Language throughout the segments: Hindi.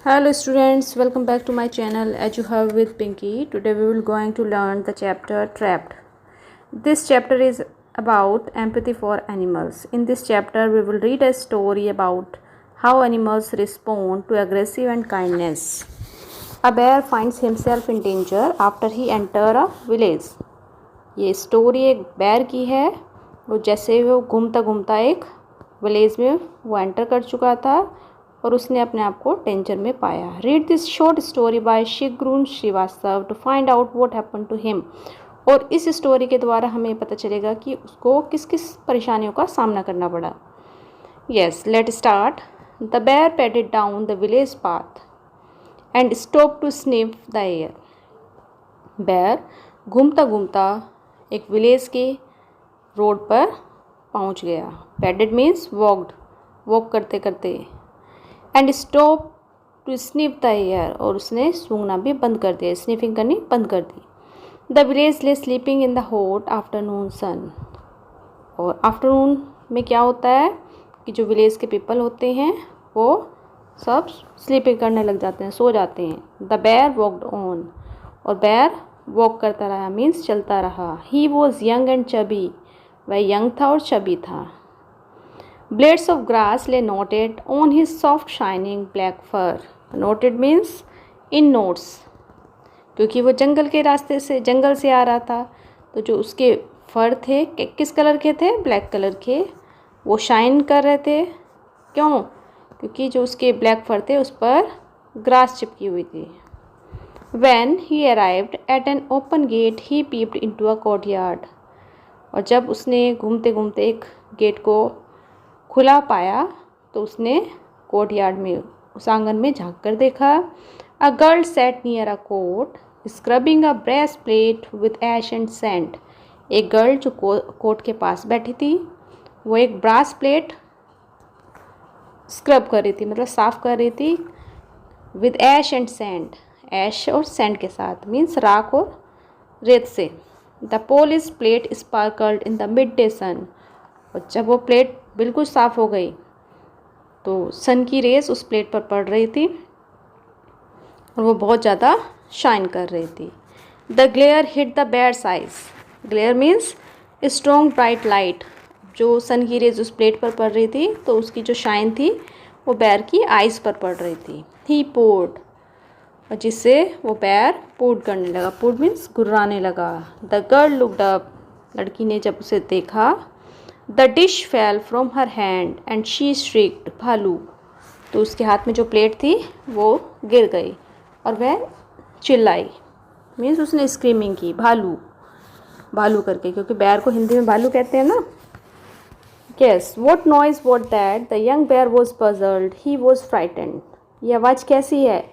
Hello students, welcome back to my channel As You Have with Pinky. Today we will going to learn the chapter Trapped. This chapter is about empathy for animals. In this chapter we will read a story about how animals respond to aggressive and kindness. A bear finds himself in danger after he enter a village. ये स्टोरी एक बेर की है। वो जैसे वो घूमता घूमता एक विलेज में वो एंटर कर चुका था और उसने अपने आप को डेंजर में पाया। Read this short story by Sigrun Srivastava to find out what happen to him. और इस स्टोरी के द्वारा हमें पता चलेगा कि उसको किस किस परेशानियों का सामना करना पड़ा। Yes, let start. The bear padded down the village path and stop to sniff the air. Bear घूमता घूमता एक विलेज के रोड पर पहुंच गया। पैडेड मीन्स वॉक करते करते। And stop to sniff the air, और उसने सूंघना भी बंद कर दिया, स्निफिंग करनी बंद कर दी। The village lay sleeping in the hot afternoon sun. और आफ्टरनून में क्या होता है कि जो विलेज के पीपल होते हैं वो सब स्लीपिंग करने लग जाते हैं, सो जाते हैं। द बेयर वॉकड ऑन, और बेयर वॉक करता रहा मीन्स चलता रहा। He was young and chubby, वह यंग था और चबी था। Blades of grass lay knotted on his soft shining black fur. Knotted means in knots. क्योंकि वो जंगल से आ रहा था, तो जो उसके फर थे किस कलर के थे? ब्लैक कलर के। वो शाइन कर रहे थे। क्यों? क्योंकि जो उसके ब्लैक फर थे उस पर ग्रास चिपकी हुई थी। When he arrived at an open gate, he peeped into a courtyard. और जब उसने घूमते घूमते एक गेट को खुला पाया तो उसने कोर्टयार्ड में, उस आंगन में झांक कर देखा। A girl sat near a cot scrubbing a breastplate with ash and sand. एक गर्ल जो कोट के पास बैठी थी वो एक ब्रास प्लेट स्क्रब कर रही थी, मतलब साफ़ कर रही थी। With ash and sand, ash और सैंड के साथ मीन्स राख और रेत से। The polish plate sparkled in the mid day sun. और जब वो प्लेट बिल्कुल साफ़ हो गई तो सन की रेस उस प्लेट पर पड़ रही थी और वो बहुत ज़्यादा शाइन कर रही थी। The glare hit the bear's eyes. Glare means strong bright light. जो सन की रेस उस प्लेट पर पड़ रही थी तो उसकी जो शाइन थी वो बेयर की आइज़ पर पड़ रही थी। ही पोर्ड, और जिससे वो बेयर पोर्ड करने लगा। पोर्ड मीन्स गुर्राने लगा। द गर्ल लुक्ड अप, लड़की ने जब उसे देखा। The dish fell from her hand and she shrieked भालू। तो उसके हाथ में जो प्लेट थी वो गिर गई और वह चिल्लाई, मीन्स उसने स्क्रीमिंग की, भालू भालू करके, क्योंकि बेयर को हिंदी में भालू कहते हैं ना। Yes, what noise what that? The young bear was puzzled, he was frightened. ये आवाज़ कैसी है?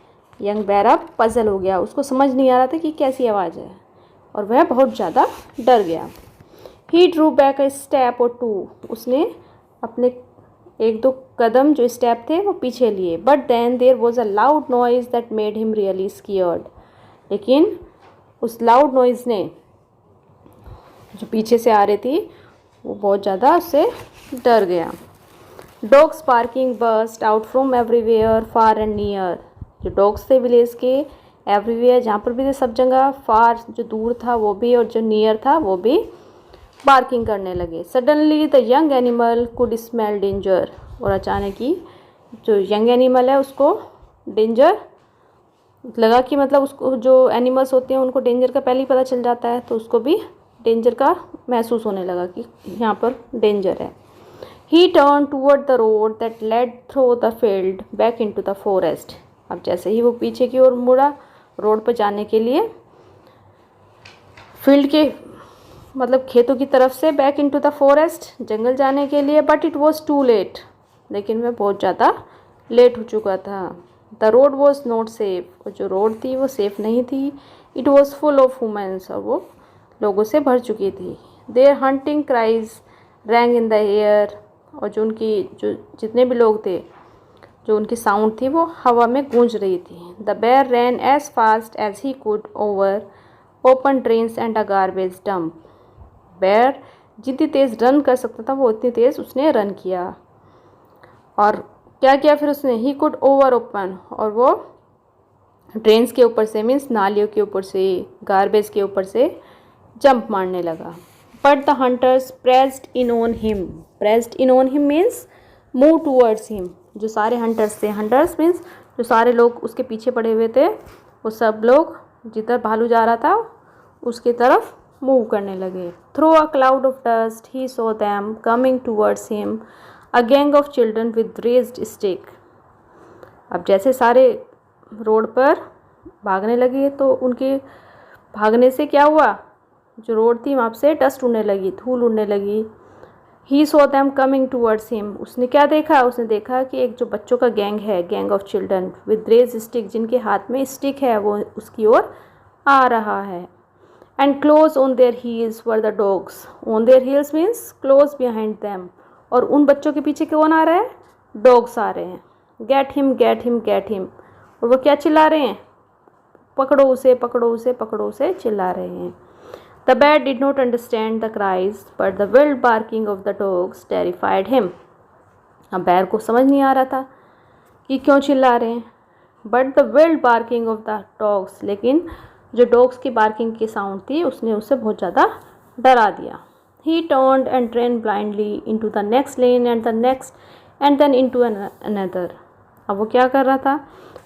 यंग बेयर अब पजल हो गया, उसको समझ नहीं आ रहा था कि कैसी आवाज़ है और वह बहुत ज़्यादा डर गया। ही ड्रू बैक अ स्टेप और टू, उसने अपने एक दो कदम जो स्टेप थे वो पीछे लिए। But then there was a loud noise that made him really scared. लेकिन उस लाउड नॉइज़ ने, जो पीछे से आ रही थी, वो बहुत ज़्यादा उससे डर गया। Dogs parking burst out from everywhere far and near. जो डॉग्स थे विलेज के, एवरीवेयर जहाँ पर भी थे सब जगह, फार जो दूर था वो भी और जो नियर था वो भी बार्किंग करने लगे। Suddenly the young animal could smell danger. और अचानक ही जो यंग एनिमल है उसको डेंजर लगा कि, मतलब उसको, जो एनिमल्स होते हैं उनको डेंजर का पहले ही पता चल जाता है, तो उसको भी डेंजर का महसूस होने लगा कि यहाँ पर डेंजर है। He turn toward the road that led through the field back into the forest. अब जैसे ही वो पीछे की ओर मुड़ा रोड पर जाने के लिए, फील्ड के मतलब खेतों की तरफ से, बैक इनटू द फॉरेस्ट जंगल जाने के लिए। But it was too late, लेकिन वह बहुत ज़्यादा लेट हो चुका था। The road was not safe, और जो रोड थी वो सेफ नहीं थी। It was full of womens, और वो लोगों से भर चुकी थी। Their hunting cries rang in the air, और जो जितने भी लोग थे, जो उनकी साउंड थी वो हवा में गूंज रही थी। The bear ran as fast as he could over open drains and a garbage dump. Bear जितनी तेज़ रन कर सकता था वो उतनी तेज़ उसने रन किया और क्या किया फिर उसने, ही कुड ओवर ओपन, और वो ड्रेन्स के ऊपर से मीन्स नालियों के ऊपर से, गार्बेज के ऊपर से जंप मारने लगा. But the hunters pressed in on him. Pressed in on him means move towards him. जो सारे हंटर्स थे, हंटर्स मीन्स जो सारे लोग उसके पीछे पड़े हुए थे, वो सब लोग जिधर भालू जा रहा था उसकी तरफ मूव करने लगे. Through a cloud of dust he saw them coming towards him, a gang of children with raised stick. अब जैसे सारे रोड पर भागने लगे तो उनके भागने से क्या हुआ, जो रोड थी वहाँ से डस्ट उड़ने लगी, धूल उड़ने लगी. He saw them coming towards him. उसने क्या देखा, उसने देखा कि एक जो बच्चों का गैंग है, gang of children with raise stick, जिनके हाथ में स्टिक है, वो उसकी ओर आ रहा है. And close on their heels were the dogs. On their heels means close behind them. और उन बच्चों के पीछे कौन आ रहा है, डॉग्स आ रहे हैं. Get him get him get him. और वो क्या चिल्ला रहे हैं, पकड़ो उसे पकड़ो उसे पकड़ो उसे चिल्ला रहे हैं. The bear did not understand the cries, but the wild barking of the dogs terrified him. अब बैर को समझ नहीं आ रहा था कि क्यों चिल्ला रहे हैं, but the wild barking of the dogs, लेकिन जो डॉग्स की बार्किंग की साउंड थी उसने उसे बहुत ज़्यादा डरा दिया. He turned and ran blindly into the next lane and the next and then into another. अब वो क्या कर रहा था,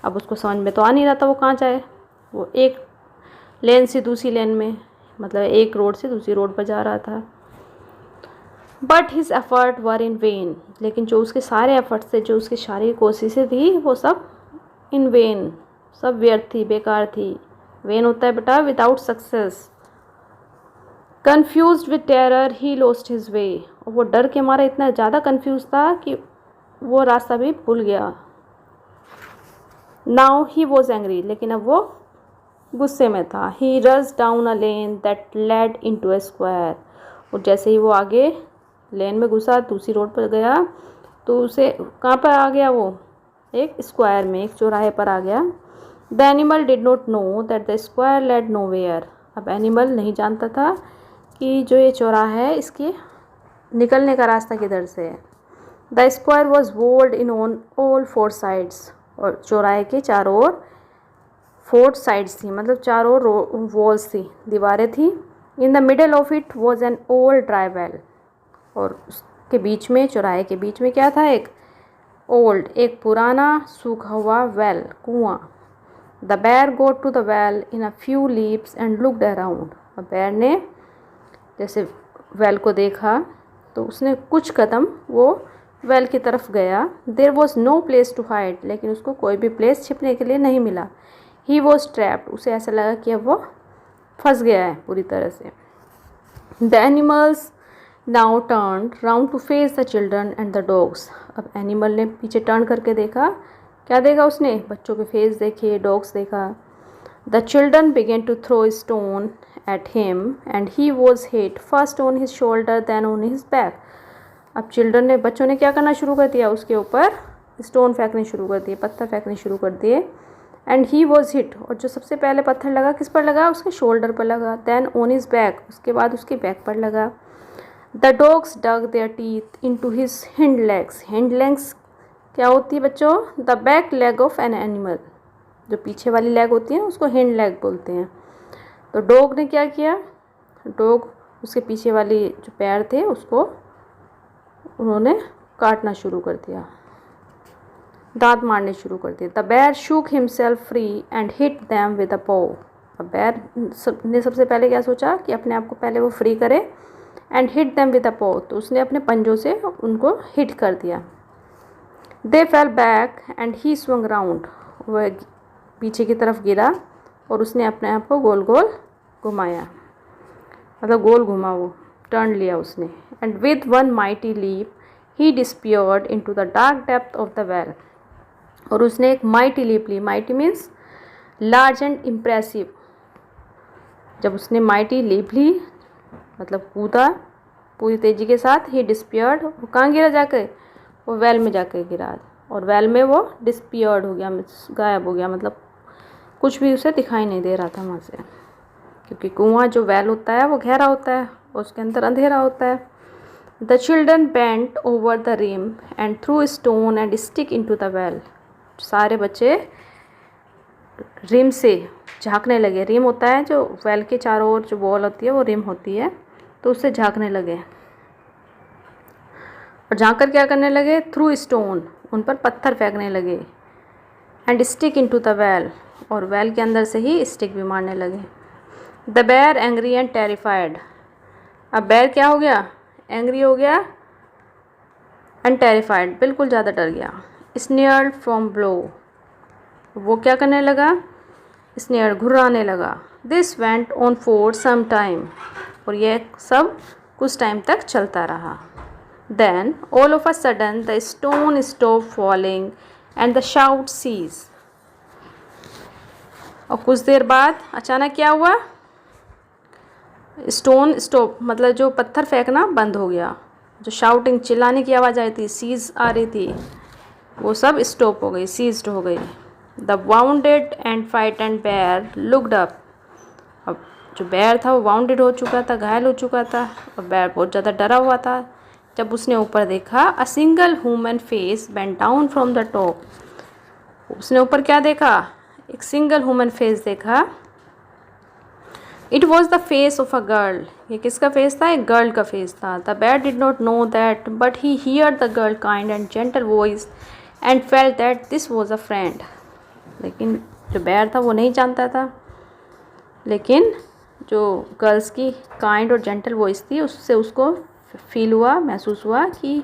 अब उसको समझ में तो आ नहीं रहा था वो कहाँ जाए. वो एक लेन से दूसरी लेन में, मतलब एक रोड से दूसरी रोड पर जा रहा था. But his effort were in when. लेकिन जो उसके सारे एफर्ट्स थे, जो उसकी सारी कोशिशें थी, वो सब इन वेन, सब व्यर्थ थी, बेकार थी. वेन होता है बेटा without success. Confused with terror he lost his way. और वो डर के मारे इतना ज़्यादा कन्फ्यूज था कि वो रास्ता भी भूल गया. Now he was angry. लेकिन अब वो गुस्से में था. He rush down a lane that led into a square. और जैसे ही वो आगे लेन में घुसा, दूसरी रोड पर गया, तो उसे कहाँ पर आ गया, वो एक स्क्वायर में, एक चौराहे पर आ गया. The animal did not know that the square led nowhere. अब एनिमल नहीं जानता था कि जो ये चौराहा है इसके निकलने का रास्ता किधर से है. The square was walled in on all four sides. और चौराहे के चारों ओर फोर साइड्स थी, मतलब चारों वॉल्स थी, दीवारें थी. In the middle of it was an old dry well. और उसके बीच में, चौराहे के बीच में क्या था, एक ओल्ड, एक पुराना सूखा हुआ वेल, कुआं. The bear got to the well in a few leaps and looked around. और बेयर ने जैसे वेल को देखा तो उसने कुछ कदम वो वेल की तरफ गया. There was no place to hide. लेकिन उसको कोई भी प्लेस छिपने के लिए नहीं मिला. He was trapped. उसे ऐसा लगा कि अब वो फंस गया है पूरी तरह से. The animals now turn round to face the children and the dogs. अब एनिमल ने पीछे टर्न करके देखा, क्या देखा उसने, बच्चों के फेस देखे, डॉग्स देखा. The children began to throw stone at him and he was hit first on his shoulder then on his back. अब चिल्ड्रन ने, बच्चों ने क्या करना शुरू कर दिया, उसके ऊपर स्टोन फेंकने शुरू कर दिए, पत्थर फेंकने शुरू कर दिए. And he was hit. और जो सबसे पहले पत्थर लगा किस पर लगा, उसके शोल्डर पर लगा. देन ऑन हिज बैक, उसके बाद उसके बैक पर लगा. The dogs dug their teeth in to his hind legs. Hind legs क्या होती है बच्चों, the back leg of an animal. जो पीछे वाली लेग होती है उसको हिंड लेग बोलते हैं. तो डॉग ने क्या किया, डॉग उसके पीछे वाली जो पैर थे उसको उन्होंने काटना शुरू कर दिया, दांत मारने शुरू कर दिए. The bear shook himself free and hit them with a paw. अब बेयर ने सबसे पहले क्या सोचा कि अपने आप को पहले वो फ्री करे. And hit them with a पॉ. तो उसने अपने पंजों से उनको हिट कर दिया. They fell back and he swung round. वह पीछे की तरफ गिरा और उसने अपने आप को गोल गोल घुमाया, मतलब गोल घुमा, वो टर्न लिया उसने. And with one mighty leap he disappeared into the dark depth of the well. और उसने एक माइटी लीप ली. Mighty means large and impressive. जब उसने माइटी लीप ली, मतलब कूदा पूरी तेज़ी के साथ, ही डिस्पियर्ड. वो कहाँ गिरा जाकर, वो वेल में जाकर गिरा. और वेल में वो डिस्पियर्ड हो गया, गायब हो गया, मतलब कुछ भी उसे दिखाई नहीं दे रहा था वहाँ से. क्योंकि कुआं जो वेल होता है वो गहरा होता है और उसके अंदर अंधेरा होता है. The children bent over the rim and threw a stone and stick into the well. सारे बच्चे रिम से झांकने लगे। रिम होता है जो वेल के चारों ओर जो बॉल होती है वो रिम होती है, तो उससे झांकने लगे। और झांक कर क्या करने लगे? थ्रू स्टोन, उन पर पत्थर फेंकने लगे। And stick into the well, और वेल के अंदर से ही स्टिक भी मारने लगे। The bear angry and terrified. अब बेयर क्या हो गया? एंग्री हो गया एंड टेरिफाइड, बिल्कुल ज़्यादा डर गया। स्नेयर्ड फ्रॉम ब्लो, वो क्या करने लगा? स्नेयर, घुर्राने लगा। This went on for some time, और यह सब कुछ टाइम तक चलता रहा। Then all of a sudden the stone stop falling and the shout cease. और कुछ देर बाद अचानक क्या हुआ? स्टोन स्टॉप, मतलब जो पत्थर फेंकना बंद हो गया। जो शाउटिंग, चिल्लाने की आवाज़ आई थी, सीज आ रही थी, वो सब स्टॉप हो गई, सीज्ड हो गई। The wounded and frightened bear looked up. अब जो बेयर था वो वाउंडेड हो चुका था, घायल हो चुका था, और बेयर बहुत ज़्यादा डरा हुआ था। जब उसने ऊपर देखा, a single human face bent down from the top. उसने ऊपर क्या देखा? एक सिंगल ह्यूमन फेस देखा। It was the face of a girl. ये किसका फेस था? एक गर्ल का फेस था। The bear did not know that, but he hear the girl kind and gentle voice and felt that this was a friend. लेकिन जो बेयर था वो नहीं जानता था, लेकिन जो गर्ल्स की काइंड और जेंटल वॉइस थी उससे उसको फील हुआ, महसूस हुआ कि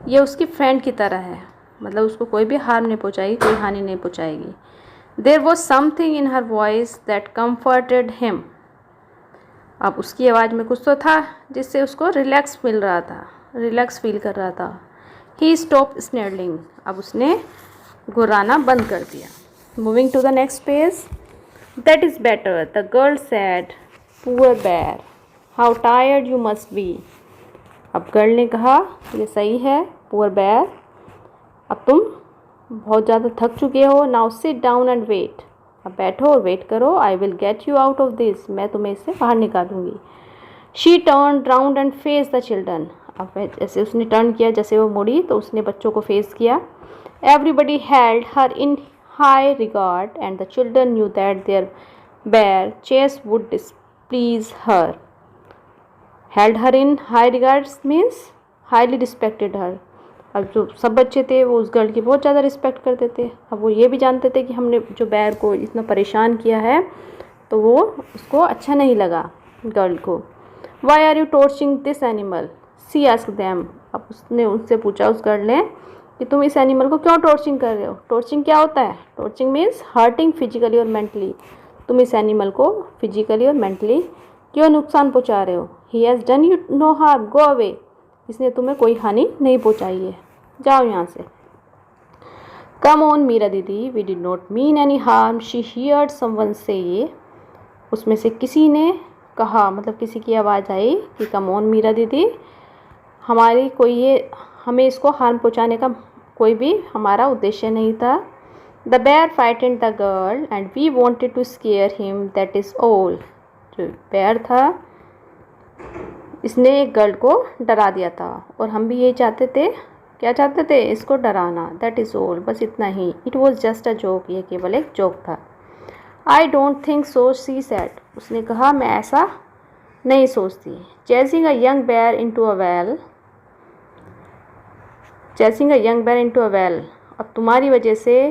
ये उसकी फ्रेंड की तरह है, मतलब उसको कोई भी हार्म नहीं पहुंचाएगी, कोई हानि नहीं पहुंचाएगी। There was something in her voice that comforted him. अब उसकी आवाज़ में कुछ तो था जिससे उसको रिलैक्स मिल रहा था, रिलैक्स फील कर रहा था। ही स्टॉप स्नेडलिंग, अब उसने घुराना बंद कर दिया। Moving to the next page. That is better, the girl said, poor bear, how tired you must be. अब गर्ल ने कहा, ये सही है पुअर बेयर, अब तुम बहुत ज़्यादा थक चुके हो। Now sit down and wait, अब बैठो और वेट करो। I will get you out of this, मैं तुम्हें इससे बाहर निकालूंगी। She turn round and face the children. अब जैसे उसने टर्न किया, जैसे वो मुड़ी तो उसने बच्चों को फेस किया। Everybody held her in high regard and the children knew that their bear chase would displease her. Held her in high regards means highly respected her. अब जो सब बच्चे थे वो उस गर्ल की बहुत ज़्यादा रिस्पेक्ट करते थे। अब वो ये भी जानते थे कि हमने जो बेयर को इतना परेशान किया है तो वो उसको अच्छा नहीं लगा गर्ल को। Why are you torturing this animal, she asked them. अब उसने उनसे पूछा, उस गर्ल ने, कि तुम इस एनिमल को क्यों टॉर्चिंग कर रहे हो? टॉर्चिंग क्या होता है? टॉर्चिंग मीन्स हर्टिंग फिजिकली और मेंटली। तुम इस एनिमल को फिजिकली और मेंटली क्यों नुकसान पहुँचा रहे हो? He has done you know harm, go away. इसने तुम्हें कोई हानि नहीं पहुँचाई है, जाओ यहाँ से। कम on Meera didi, we did not mean any harm, she heard someone say. उसमें से किसी ने कहा, मतलब किसी की आवाज़ आई कि कम ऑन मीरा दीदी, हमारी कोई ये, हमें इसको हार्म पहुँचाने का कोई भी हमारा उद्देश्य नहीं था। The bear frightened the girl and we wanted to scare him, that is all. जो बेयर था इसने एक गर्ल को डरा दिया था, और हम भी ये चाहते थे, क्या चाहते थे? इसको डराना। दैट इज़ ऑल, बस इतना ही। It was just a joke, ये केवल एक जोक था। I don't think so, she said. उसने कहा, मैं ऐसा नहीं सोचती। Chasing a young bear into a well, chasing a young bear into a well. अब तुम्हारी वजह से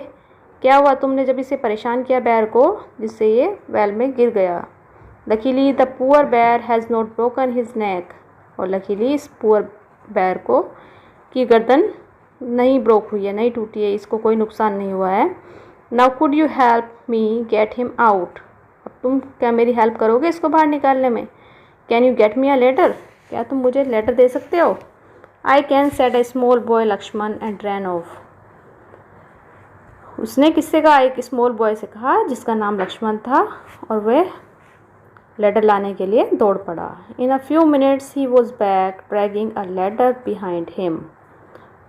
क्या हुआ? तुमने जब इसे परेशान किया बेयर को, जिससे ये वेल में गिर गया। Luckily the poor bear has not broken his neck, और लकीली इस पुअर बेयर को की गर्दन नहीं ब्रोक हुई है, नहीं टूटी है, इसको कोई नुकसान नहीं हुआ है। Now could you help me get him out, अब तुम क्या मेरी हेल्प करोगे इसको बाहर निकालने में? Can you get me a ladder, क्या तुम मुझे लेटर दे सकते हो? I can, said a small boy Lakshman and ran off. उसने किससे कहा? एक स्मॉल बॉय से कहा जिसका नाम लक्ष्मण था, और वह लेटर लाने के लिए दौड़ पड़ा। In a few minutes he was back dragging a ladder behind him,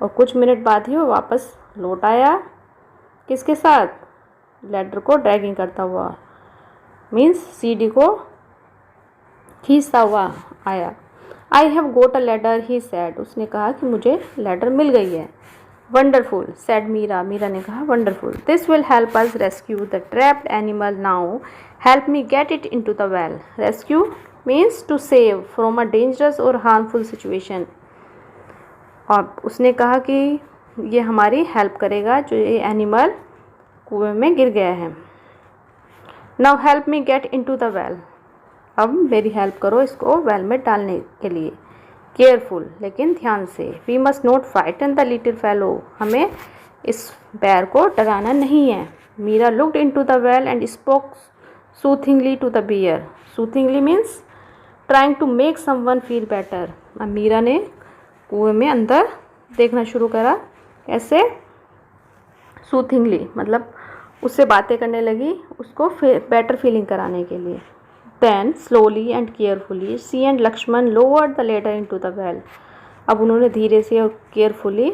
और कुछ मिनट बाद ही वो वापस लौट आया। किसके साथ? लेटर को ड्रैगिंग करता हुआ, मीन्स सीडी को खींचता हुआ आया। I have got a ladder he said, उसने कहा कि मुझे लेटर मिल गई है। वंडरफुल सैड मीरा, मीरा ने कहा wonderful. This will help us rescue the trapped animal, now help me get it into the well. Rescue means to save from a dangerous और हार्मफुल सिचुएशन। और उसने कहा कि ये हमारी हेल्प करेगा, जो ये एनिमल कुएं में गिर गया है। Now help me get into the well, अब मेरी हेल्प करो इसको वेल में डालने के लिए। केयरफुल, लेकिन ध्यान से। We must not frighten the little fellow, हमें इस बैर को डराना नहीं है। Meera looked into the well and spoke soothingly to the bear. Soothingly means trying to make someone feel better. अब मीरा ने कुएं में अंदर देखना शुरू करा, ऐसे सूथिंगली मतलब उससे बातें करने लगी, उसको बेटर फीलिंग कराने के लिए। Then slowly and carefully she and Lakshman lowered the ladder into the well. अब उन्होंने धीरे से और केयरफुली,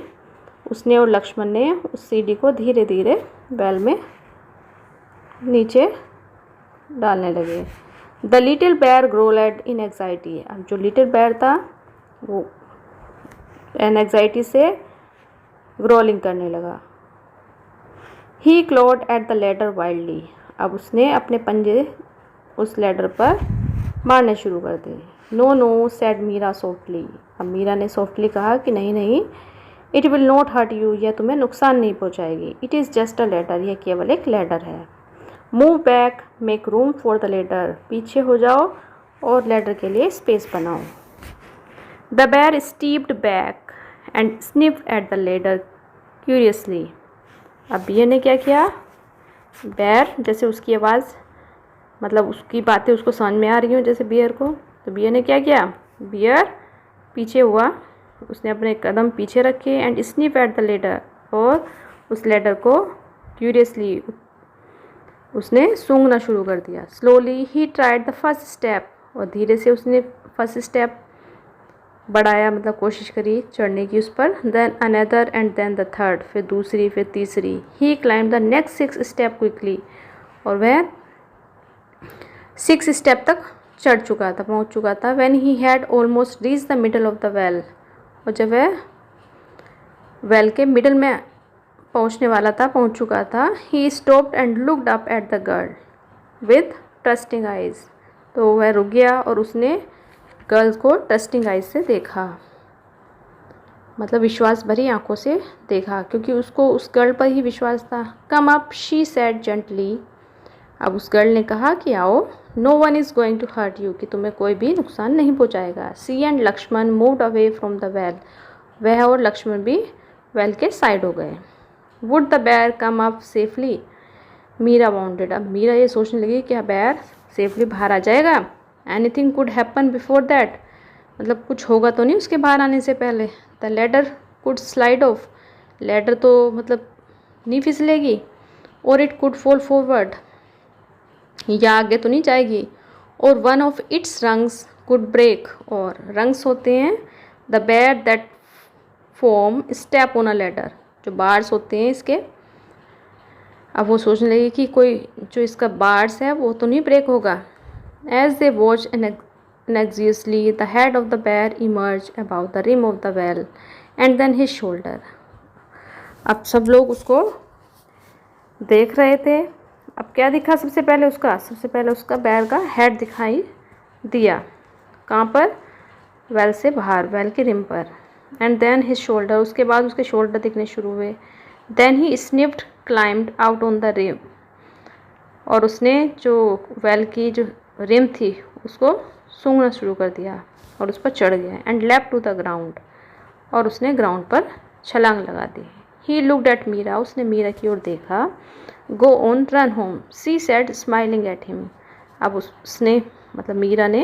उसने और लक्ष्मण ने उस सीढ़ी को धीरे धीरे वेल में नीचे डालने लगे। The little bear growled in anxiety, अब जो लिटिल बेयर था वो एनएग्जाइटी से ग्रोलिंग करने लगा। He clawed at the ladder wildly, अब उसने अपने पंजे उस लेडर पर मारने शुरू कर दिए। No no said Meera softly, अब मीरा ने सॉफ्टली कहा कि नहीं नहीं, it will not hurt you, यह तुम्हें नुकसान नहीं पहुंचाएगी। It is just a ladder, यह केवल एक लेडर है। Move back make room for the ladder, पीछे हो जाओ और लेडर के लिए स्पेस बनाओ। The bear stepped back and sniffed at the ladder curiously, अब बियर ने क्या किया, बेयर जैसे उसकी आवाज़ मतलब उसकी बातें उसको समझ में आ रही हूँ जैसे बियर को, तो बियर ने क्या किया, बियर पीछे हुआ, उसने अपने कदम पीछे रखे and sniff eight the ladder, और उस लेडर को क्यूरियसली उसने सूंघना शुरू कर दिया। Slowly he tried the first step, और धीरे से उसने फर्स्ट स्टेप बढ़ाया मतलब कोशिश करी चढ़ने की उस पर। Then another and then the third, फिर दूसरी फिर तीसरी। He climb the next 6 step quickly, और वह 6 स्टेप तक चढ़ चुका था, पहुंच चुका था। When he had almost reach the middle of the well, और जब वह वेल के मिडल में पहुंचने वाला था, पहुंच चुका था। He stopped and looked up at the girl with trusting eyes, तो वह रुक गया और उसने गर्ल्स को ट्रस्टिंग आइज से देखा, मतलब विश्वास भरी आंखों से देखा, क्योंकि उसको उस गर्ल पर ही विश्वास था। Come up she said gently, अब उस गर्ल ने कहा कि आओ। No one is going to hurt you, कि तुम्हें कोई भी नुकसान नहीं पहुंचाएगा। She and Lakshman moved away from the well, वह और लक्ष्मण भी वेल के साइड हो गए। Would the bear come up safely, Meera wondered, अब मीरा ये सोचने लगी कि बेयर सेफली बाहर आ जाएगा। Anything could happen before that, मतलब कुछ होगा तो नहीं उसके बाहर आने से पहले। The ladder could slide of, ladder तो मतलब नहीं फिसलेगी। और इट कुड फॉल फॉरवर्ड, या आगे तो नहीं जाएगी। और one of its rungs could break, और रंग्स होते हैं the bear that form step on a ladder, जो बार्स होते हैं इसके। अब वो सोचने लगी कि कोई जो इसका बार्स है वो तो नहीं ब्रेक होगा। As they watch anxiously the head of the bear emerged above the rim of the well and then his shoulder, अब सब लोग उसको देख रहे थे। अब क्या दिखा सबसे पहले उसका बैर का हेड दिखाई दिया। कहाँ पर, वेल से बाहर, वेल के रिम पर। एंड देन हिज शोल्डर, उसके बाद उसके शोल्डर दिखने शुरू हुए। Then he sniffed climbed out on the rim, और उसने जो वेल की जो रिम थी उसको सूंघना शुरू कर दिया और उस पर चढ़ गया। And leapt to the ground, और उसने ग्राउंड पर छलांग लगा दी। ही लुक्ड एट मीरा, उसने मीरा की ओर देखा। Go on run home, she said smiling at him, अब उसने मतलब मीरा ने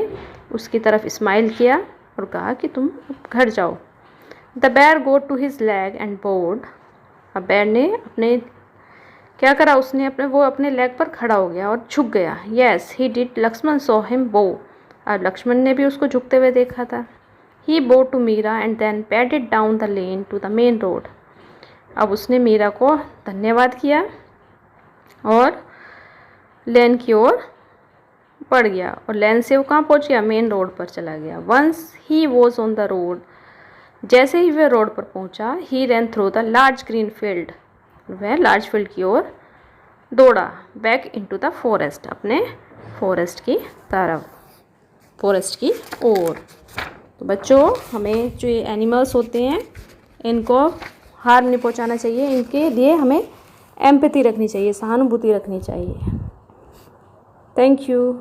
उसकी तरफ स्माइल किया और कहा कि तुम घर जाओ। The bear go to his leg and bowed, अब बेयर ने अपने क्या करा, उसने अपने लेग पर खड़ा हो गया और झुक गया। Yes he did, Lakshman saw him bow, अब लक्ष्मण ने भी उसको झुकते हुए देखा था। He bow to Meera and then padded down the lane to the main road, अब उसने मीरा को धन्यवाद किया और लेन की ओर पड़ गया और लाइन से वो कहाँ पहुँच गया, मेन रोड पर चला गया। Once he was on the road, जैसे ही वह रोड पर पहुंचा, he ran through the large green field, वह लार्ज फील्ड की ओर दौड़ा। बैक इनटू द फॉरेस्ट, अपने फॉरेस्ट की तरफ, फॉरेस्ट की ओर। तो बच्चों, हमें जो ये एनिमल्स होते हैं इनको हार्म नहीं पहुंचाना चाहिए, इनके लिए हमें एम्पैथी रखनी चाहिए, सहानुभूति रखनी चाहिए। Thank you.